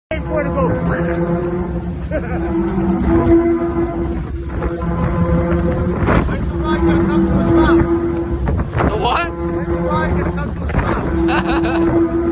For to go. When's the ride gonna come to a stop? The what? When's the ride gonna come to a stop?